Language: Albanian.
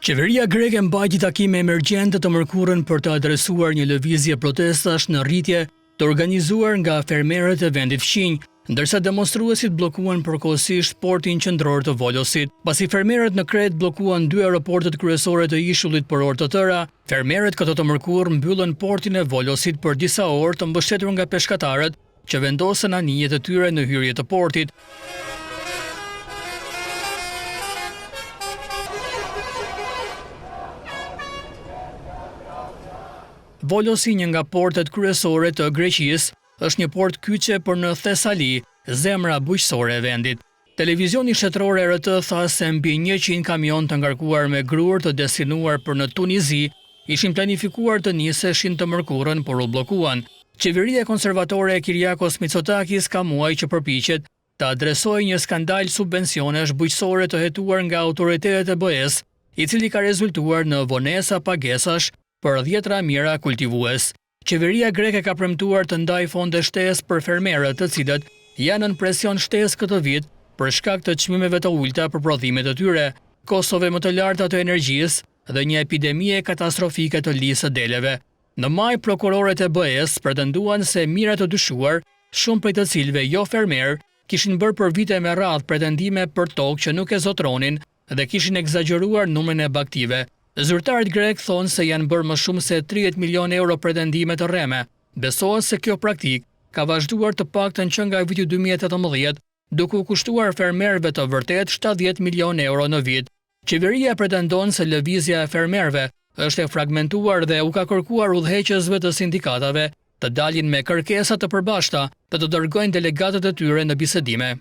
Qeveria greke mbajti takime emergjente të mërkurën për të adresuar një lëvizje protestash në rritje të organizuar nga fermerët e vendit fqinj, ndërsa demonstruesit bllokuan përkohësisht portin qendror të Volosit. Pasi fermerët në Kret bllokuan 2 aeroportet kryesore të ishullit për orë të tëra, fermerët këtë të mërkurë mbyllën portin e Volosit për disa orë të mbështetur nga peshkatarët që vendosën anijet e tyre në hyrje të portit. Volosi, një nga portet kryesore të Greqisë, është një port kyçe për në Thesali, zemra bujqësore e vendit. Televizioni shtetëror RT tha se mbi 100 kamion të ngarkuar me grur të destinuar për në Tunizi ishin planifikuar të niseshin të mërkurën, por u bllokuan. Qeveria konservatore e Kyriakos Mitsotakis ka muaj që përpiqet të adresojë një skandal subvencionesh bujqësore të hetuar nga autoritetet e BE-s, i cili ka rezultuar në vonesa pagesash për 10 mira kultivues. Qeveria greke ka premtuar të ndajë fonde shtesë për fermerët, të cilët janë në presion shtesë këtë vit për shkak të çmimeve të ulta për prodhimet e tyre, kostove më të larta të energjisë dhe një epidemie katastrofike të lisë së deleve. Në maj, prokurorët e BE-s pretenduan se mirat të dyshuar, shumë prej të cilëve jo fermer, kishin bërë për vite me radhë pretendime për tokë që nuk e zotronin dhe kishin egzageruar numrin e baktive. Zyrtarët grek thonë se janë bërë më shumë se 30 milion euro pretendime të rreme. Besohet se kjo praktik ka vazhduar të paktën që nga viti 2018, duke u kushtuar fermerëve të vërtet 70 milion euro në vit. Qeveria pretendon se lëvizja e fermerëve është e fragmentuar dhe u ka kërkuar udhëheqësve të sindikatave të dalin me kërkesa të përbashkëta dhe të dërgojnë delegatët e tyre në bisedime.